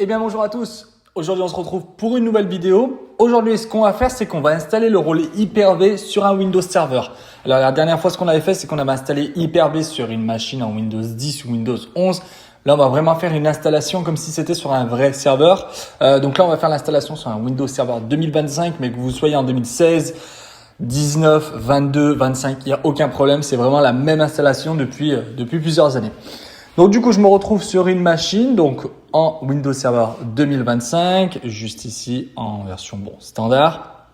Eh bien bonjour à tous, aujourd'hui on se retrouve pour une nouvelle vidéo. Aujourd'hui ce qu'on va faire c'est qu'on va installer le rôle Hyper-V sur un Windows Server. Alors la dernière fois ce qu'on avait fait c'est qu'on avait installé Hyper-V sur une machine en Windows 10 ou Windows 11. Là on va vraiment faire une installation comme si c'était sur un vrai serveur. Donc là on va faire l'installation sur un Windows Server 2025 mais que vous soyez en 2016, 19, 22, 25, il n'y a aucun problème. C'est vraiment la même installation depuis plusieurs années. Donc du coup, je me retrouve sur une machine donc en Windows Server 2025, juste ici en version standard.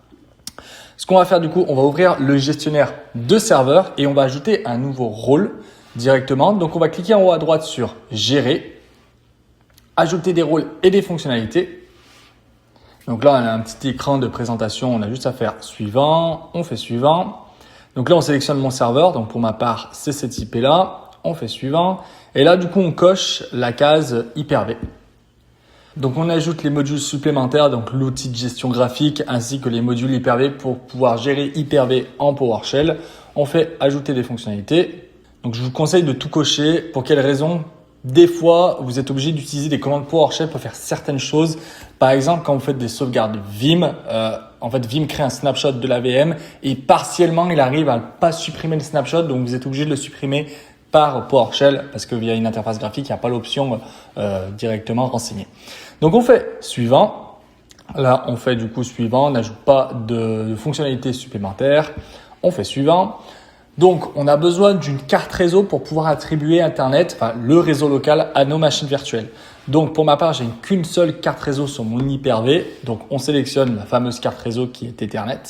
Ce qu'on va faire du coup, on va ouvrir le gestionnaire de serveur et on va ajouter un nouveau rôle directement. Donc on va cliquer en haut à droite sur Gérer, ajouter des rôles et des fonctionnalités. Donc là, on a un petit écran de présentation, on a juste à faire suivant, on fait suivant. Donc là, on sélectionne mon serveur, donc pour ma part, c'est cette IP là. On fait suivant. Et là, du coup, on coche la case Hyper-V. Donc, on ajoute les modules supplémentaires, donc l'outil de gestion graphique ainsi que les modules Hyper-V pour pouvoir gérer Hyper-V en PowerShell. On fait ajouter des fonctionnalités. Donc, je vous conseille de tout cocher. Pour quelles raisons? Des fois, vous êtes obligé d'utiliser des commandes PowerShell pour faire certaines choses. Par exemple, quand vous faites des sauvegardes Vim, en fait, Vim crée un snapshot de la VM et partiellement, il arrive à ne pas supprimer le snapshot. Donc, vous êtes obligé de le supprimer par PowerShell parce que via une interface graphique, il n'y a pas l'option directement renseigner. Donc, on fait suivant. Là, on fait du coup suivant. On n'ajoute pas de fonctionnalités supplémentaires. On fait suivant. Donc, on a besoin d'une carte réseau pour pouvoir attribuer Internet, enfin le réseau local à nos machines virtuelles. Donc, pour ma part, j'ai qu'une seule carte réseau sur mon Hyper-V. Donc, on sélectionne la fameuse carte réseau qui est Ethernet.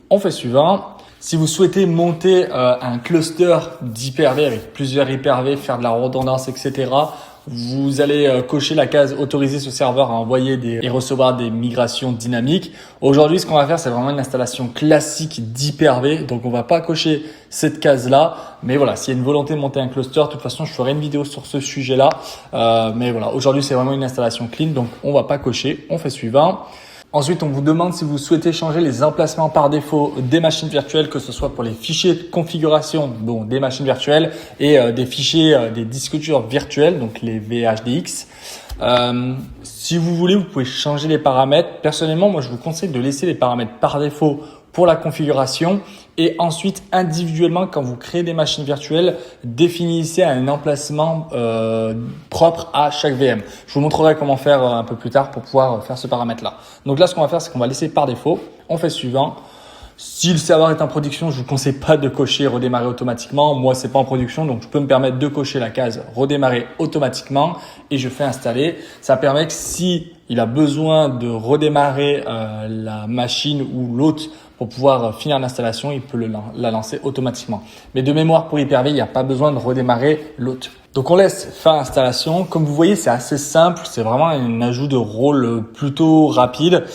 On fait suivant. Si vous souhaitez monter un cluster d'Hyper-V avec plusieurs Hyper-V, faire de la redondance, etc., vous allez cocher la case autoriser ce serveur à envoyer et recevoir des migrations dynamiques. Aujourd'hui, ce qu'on va faire, c'est vraiment une installation classique d'Hyper-V. Donc, on va pas cocher cette case-là. Mais voilà, s'il y a une volonté de monter un cluster, de toute façon, je ferai une vidéo sur ce sujet-là. Mais voilà, aujourd'hui, c'est vraiment une installation clean. Donc, on va pas cocher. On fait suivant. Ensuite, on vous demande si vous souhaitez changer les emplacements par défaut des machines virtuelles, que ce soit pour les fichiers de configuration des machines virtuelles et des fichiers des disques durs virtuels, donc les VHDX. Si vous voulez, vous pouvez changer les paramètres. Personnellement, moi, je vous conseille de laisser les paramètres par défaut pour la configuration et ensuite individuellement quand vous créez des machines virtuelles, définissez un emplacement propre à chaque VM. Je vous montrerai comment faire un peu plus tard pour pouvoir faire ce paramètre-là. Donc là, ce qu'on va faire, c'est qu'on va laisser par défaut. On fait suivant. Si le serveur est en production, je vous conseille pas de cocher redémarrer automatiquement. Moi, c'est pas en production, donc je peux me permettre de cocher la case redémarrer automatiquement et je fais installer. Ça permet que si il a besoin de redémarrer la machine ou l'autre pour pouvoir finir l'installation, il peut la lancer automatiquement. Mais de mémoire pour Hyper-V, il n'y a pas besoin de redémarrer l'autre. Donc on laisse faire l'installation. Comme vous voyez, c'est assez simple. C'est vraiment un ajout de rôle plutôt rapide.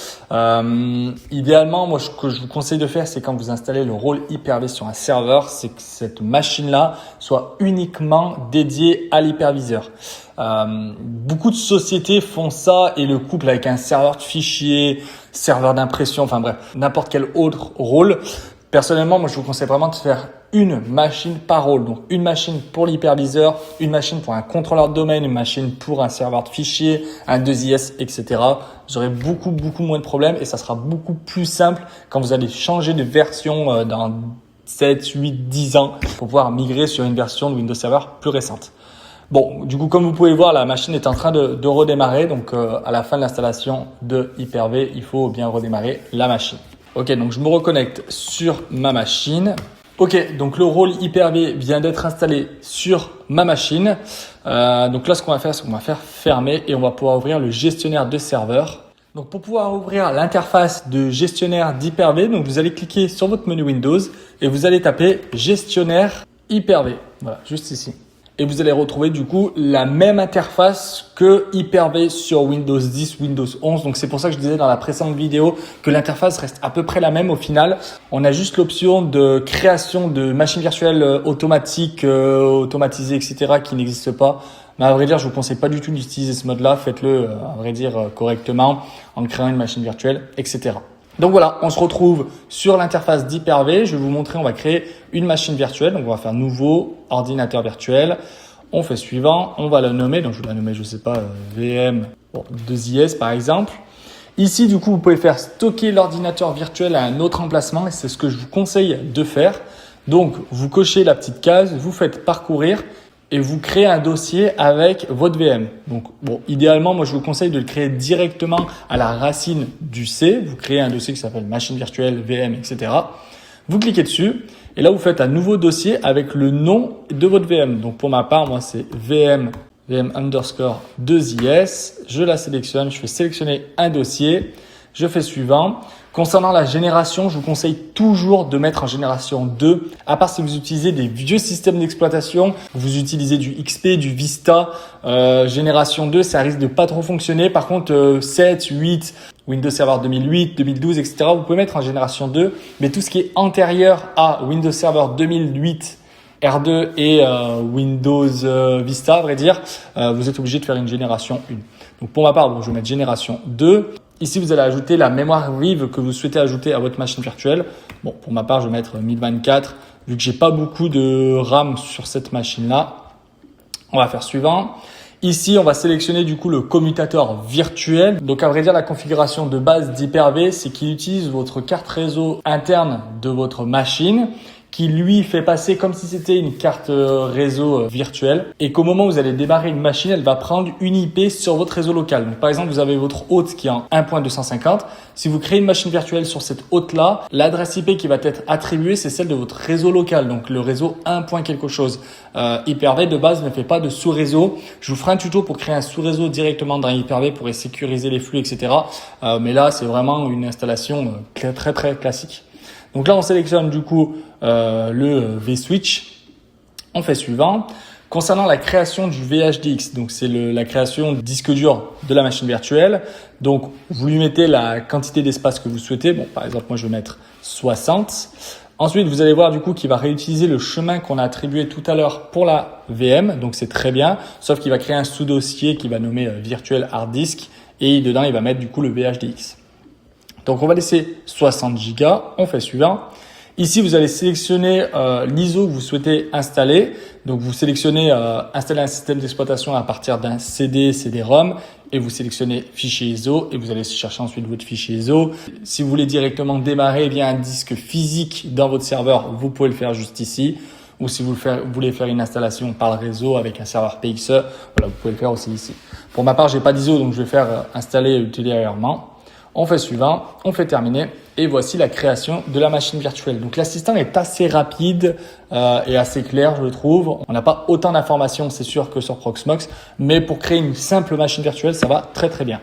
Idéalement, moi, ce que je vous conseille de faire, c'est quand vous installez le rôle Hyper-V sur un serveur, c'est que cette machine-là soit uniquement dédiée à l'hyperviseur. Beaucoup de sociétés font ça et le couple avec un serveur de fichiers, serveur d'impression, enfin bref, n'importe quel autre rôle. Personnellement, moi, je vous conseille vraiment de faire une machine par rôle. Donc, une machine pour l'hyperviseur, une machine pour un contrôleur de domaine, une machine pour un serveur de fichiers, un 2IS, etc. Vous aurez beaucoup moins de problèmes et ça sera beaucoup plus simple quand vous allez changer de version dans 7, 8, 10 ans pour pouvoir migrer sur une version de Windows Server plus récente. Bon, du coup, comme vous pouvez voir, la machine est en train de redémarrer. Donc, à la fin de l'installation de Hyper-V, il faut bien redémarrer la machine. Ok, donc je me reconnecte sur ma machine. Ok, donc le rôle Hyper-V vient d'être installé sur ma machine. Donc là, ce qu'on va faire, c'est qu'on va faire fermer et on va pouvoir ouvrir le gestionnaire de serveur. Donc pour pouvoir ouvrir l'interface de gestionnaire d'Hyper-V, donc vous allez cliquer sur votre menu Windows et vous allez taper gestionnaire Hyper-V. Voilà, juste ici. Et vous allez retrouver du coup la même interface que Hyper-V sur Windows 10, Windows 11. Donc c'est pour ça que je disais dans la précédente vidéo que l'interface reste à peu près la même au final. On a juste l'option de création de machines virtuelles automatiques, automatisées, etc. qui n'existe pas. Mais à vrai dire, je vous conseille pas du tout d'utiliser ce mode-là. Faites-le, à vrai dire, correctement en créant une machine virtuelle, etc. Donc voilà, on se retrouve sur l'interface d'Hyper-V. Je vais vous montrer, on va créer une machine virtuelle. Donc on va faire nouveau ordinateur virtuel. On fait suivant, on va la nommer. Donc je vais la nommer, je sais pas, VM bon, 2IS par exemple. Ici, du coup, vous pouvez faire stocker l'ordinateur virtuel à un autre emplacement et c'est ce que je vous conseille de faire. Donc, vous cochez la petite case, vous faites parcourir et vous créez un dossier avec votre VM. Donc, bon, idéalement, moi, je vous conseille de le créer directement à la racine du C. Vous créez un dossier qui s'appelle machine virtuelle, VM, etc. Vous cliquez dessus et là, vous faites un nouveau dossier avec le nom de votre VM. Donc, pour ma part, moi, c'est VM underscore 2IS. Je la sélectionne, je fais sélectionner un dossier. Je fais suivant. Concernant la génération, je vous conseille toujours de mettre en génération 2, à part si vous utilisez des vieux systèmes d'exploitation, vous utilisez du XP, du Vista, génération 2, ça risque de pas trop fonctionner. Par contre, 7, 8, Windows Server 2008, 2012, etc., vous pouvez mettre en génération 2, mais tout ce qui est antérieur à Windows Server 2008, R2 et Windows Vista, à vrai dire, vous êtes obligé de faire une génération 1. Donc pour ma part, bon, je vais mettre génération 2. Ici, vous allez ajouter la mémoire vive que vous souhaitez ajouter à votre machine virtuelle. Bon, pour ma part, je vais mettre 1024, vu que j'ai pas beaucoup de RAM sur cette machine-là. On va faire suivant. Ici, on va sélectionner du coup le commutateur virtuel. Donc, à vrai dire, la configuration de base d'Hyper-V, c'est qu'il utilise votre carte réseau interne de votre machine, qui lui fait passer comme si c'était une carte réseau virtuelle et qu'au moment où vous allez démarrer une machine, elle va prendre une IP sur votre réseau local. Donc, par exemple, vous avez votre hôte qui est en 1.250. Si vous créez une machine virtuelle sur cette hôte-là, l'adresse IP qui va être attribuée, c'est celle de votre réseau local, donc le réseau 1. quelque chose. Hyper-V de base ne fait pas de sous-réseau. Je vous ferai un tuto pour créer un sous-réseau directement dans Hyper-V pour sécuriser les flux, etc. Mais là, c'est vraiment une installation très classique. Donc là, on sélectionne du coup le vSwitch. On fait suivant. Concernant la création du VHDX, donc c'est la création du disque dur de la machine virtuelle. Donc, vous lui mettez la quantité d'espace que vous souhaitez. Bon, par exemple, moi, je vais mettre 60. Ensuite, vous allez voir du coup qu'il va réutiliser le chemin qu'on a attribué tout à l'heure pour la VM. Donc, c'est très bien. Sauf qu'il va créer un sous-dossier qu'il va nommer Virtual Hard Disk. Et dedans, il va mettre du coup le VHDX. Donc, on va laisser 60 Go. On fait suivant. Ici, vous allez sélectionner l'ISO que vous souhaitez installer. Donc, vous sélectionnez installer un système d'exploitation à partir d'un CD-ROM et vous sélectionnez fichier ISO et vous allez chercher ensuite votre fichier ISO. Si vous voulez directement démarrer via un disque physique dans votre serveur, vous pouvez le faire juste ici. Ou si vous voulez faire une installation par le réseau avec un serveur PXE, voilà, vous pouvez le faire aussi ici. Pour ma part, j'ai pas d'ISO, donc je vais faire installer ultérieurement. On fait suivant, on fait terminer et voici la création de la machine virtuelle. Donc l'assistant est assez rapide et assez clair, je le trouve. On n'a pas autant d'informations, c'est sûr, que sur Proxmox, mais pour créer une simple machine virtuelle, ça va très bien.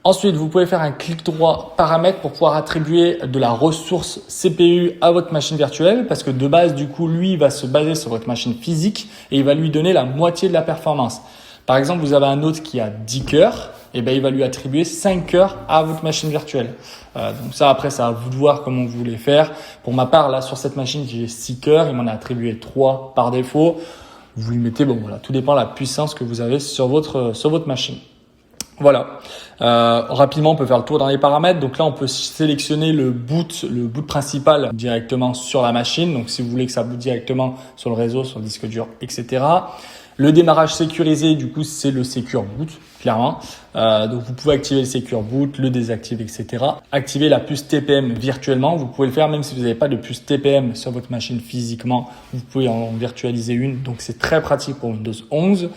Ensuite, vous pouvez faire un clic droit paramètres pour pouvoir attribuer de la ressource CPU à votre machine virtuelle parce que de base, du coup, lui, il va se baser sur votre machine physique et il va lui donner la moitié de la performance. Par exemple, vous avez un autre qui a 10 cœurs, et ben il va lui attribuer 5 cœurs à votre machine virtuelle. Donc ça, après, c'est à vous de voir comment vous voulez faire. Pour ma part, là, sur cette machine, j'ai 6 cœurs. Il m'en a attribué 3 par défaut. Vous lui mettez, bon, voilà, tout dépend de la puissance que vous avez sur votre machine. Voilà. Rapidement, on peut faire le tour dans les paramètres. Donc là, on peut sélectionner le boot principal directement sur la machine. Donc, si vous voulez que ça boot directement sur le réseau, sur le disque dur, etc. Le démarrage sécurisé, du coup, c'est le Secure Boot, clairement. Donc, vous pouvez activer le Secure Boot, le désactiver, etc. Activer la puce TPM virtuellement. Vous pouvez le faire même si vous n'avez pas de puce TPM sur votre machine physiquement. Vous pouvez en virtualiser une. Donc, c'est très pratique pour Windows 11.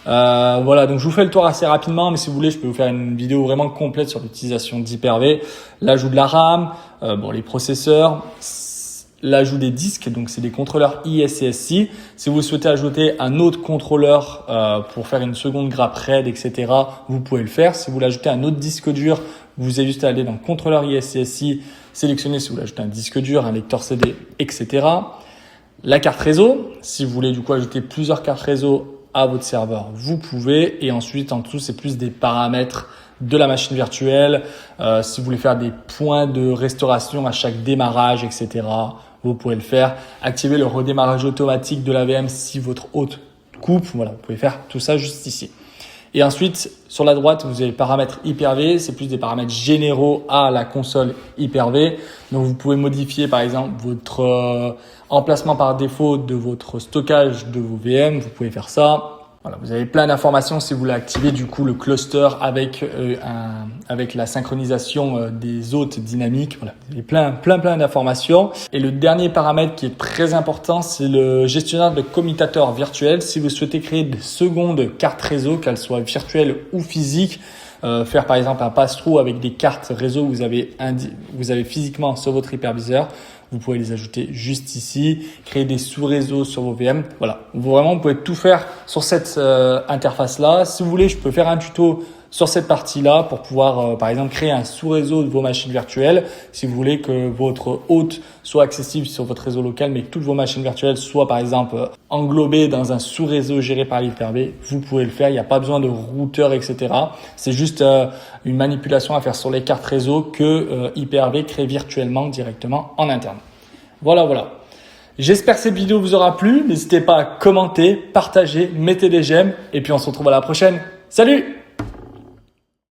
Voilà, donc je vous fais le tour assez rapidement, mais si vous voulez, je peux vous faire une vidéo vraiment complète sur l'utilisation d'Hyper-V, l'ajout de la RAM, les processeurs, l'ajout des disques, donc c'est des contrôleurs ISCSI. Si vous souhaitez ajouter un autre contrôleur pour faire une seconde grappe RAID, etc., vous pouvez le faire. Si vous voulez ajouter un autre disque dur, vous avez juste à aller dans contrôleur ISCSI, sélectionner si vous voulez ajouter un disque dur, un lecteur CD, etc. La carte réseau, si vous voulez du coup ajouter plusieurs cartes réseau à votre serveur, vous pouvez. Et ensuite, en dessous, c'est plus des paramètres de la machine virtuelle. Si vous voulez faire des points de restauration à chaque démarrage, etc., vous pouvez le faire. Activer le redémarrage automatique de la VM si votre hôte coupe. Voilà, vous pouvez faire tout ça juste ici. Et ensuite, sur la droite, vous avez paramètres Hyper-V. C'est plus des paramètres généraux à la console Hyper-V. Donc, vous pouvez modifier, par exemple, votre emplacement par défaut de votre stockage de vos VM. Vous pouvez faire ça. Voilà, vous avez plein d'informations si vous voulez activer du coup le cluster avec avec la synchronisation des hôtes dynamiques. Voilà, vous avez plein d'informations. Et le dernier paramètre qui est très important, c'est le gestionnaire de commutateurs virtuels. Si vous souhaitez créer de secondes cartes réseau, qu'elles soient virtuelles ou physiques, faire par exemple un pass-through avec des cartes réseau que vous avez physiquement sur votre hyperviseur. Vous pouvez les ajouter juste ici, créer des sous-réseaux sur vos VM. Voilà, vous pouvez tout faire sur cette interface-là. Si vous voulez, je peux faire un tuto sur cette partie-là pour pouvoir, par exemple, créer un sous-réseau de vos machines virtuelles. Si vous voulez que votre hôte soit accessible sur votre réseau local, mais que toutes vos machines virtuelles soient, par exemple, englobées dans un sous-réseau géré par l'Hyper-V, vous pouvez le faire. Il n'y a pas besoin de routeur, etc. C'est juste une manipulation à faire sur les cartes réseau que Hyper-V crée virtuellement directement en interne. Voilà. J'espère que cette vidéo vous aura plu. N'hésitez pas à commenter, partager, mettez des j'aime et puis on se retrouve à la prochaine. Salut!